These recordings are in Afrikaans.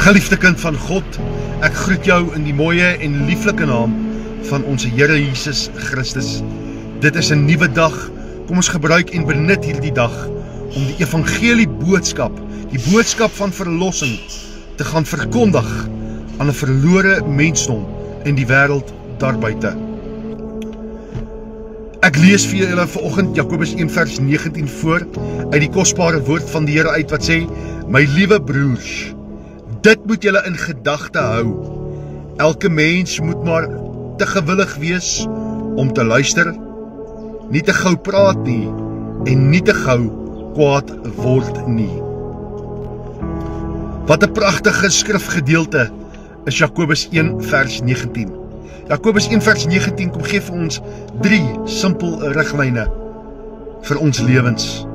Geliefde kind van God, ek groet jou in die mooie en lieflike naam van ons Here Jesus Christus. Dit is 'n nuwe dag. Kom ons gebruik en benut hierdie dag om die evangelie boodskap, die boodskap van verlossing te gaan verkondig aan 'n verlore mensdom in die wêreld daarbuite. Ek lees vir julle vanoggend Jakobus 1 vers 19 voor uit die kosbare woord van die Here uit wat sê: My liewe broers, dit moet julle in gedagte hou. Elke mens moet maar te gewillig wees om te luister, nie te gou praat nie en nie te gou kwaad word nie. Wat 'n pragtige skrifgedeelte is Jakobus 1 vers 19. Jakobus 1 vers 19 kom gee vir ons 3 simpel riglyne vir ons lewens.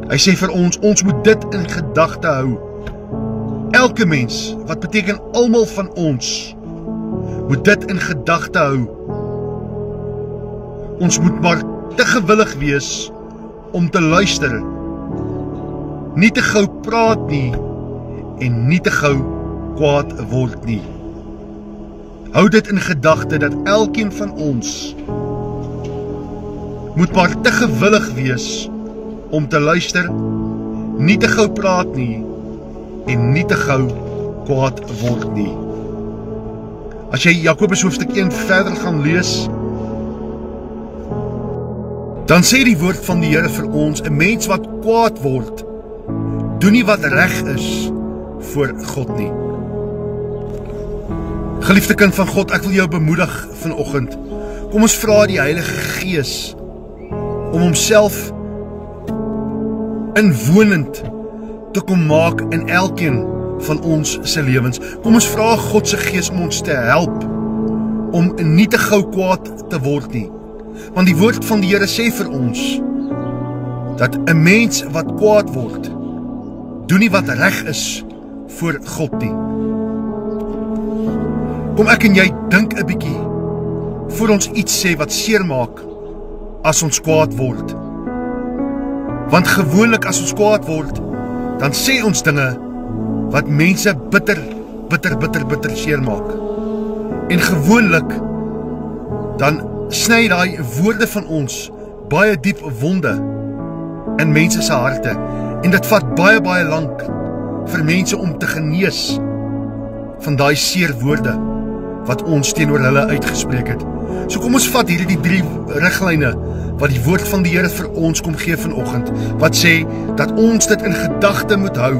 Hy sê vir ons moet dit in gedagte hou. Elke mens, wat beteken almal van ons, moet dit in gedagte hou. Ons moet maar te gewillig wees om te luister, nie te gou praat nie en nie te gou kwaad word nie. Hou dit in gedagte dat elkeen van ons moet maar te gewillig wees om te luister, nie te gou praat nie en nie te gou kwaad word nie. As jy Jakobus hoofstuk 1 verder gaan lees, dan sê die woord van die Here vir ons: 'n mens wat kwaad word, doen nie wat reg is voor God nie. Geliefde kind van God, ek wil jou bemoedig vanoggend. Kom ons vra die Heilige Gees om homself inwonend te kom maak in elkeen van ons se lewens. Kom ons vra God se Gees om ons te help om nie te gou kwaad te word nie. Want die woord van die Here sê vir ons dat 'n mens wat kwaad word, doen nie wat reg is voor God nie. Kom ek en jy dink 'n bietjie voor ons iets sê wat seer maak as ons kwaad word. Want gewoonlik as ons kwaad word, dan sê ons dinge wat mense bitter seer maak. En gewoonlik dan sny daai woorde van ons baie diep wonde in mense se harte. En dit vat baie lank vir mense om te genees van daai seer woorde wat ons teenoor hulle uitgespreek het. So kom ons vat hierdie 3 riglyne wat die woord van die Here vir ons kom gee vanoggend, wat sê dat ons dit in gedagte moet hou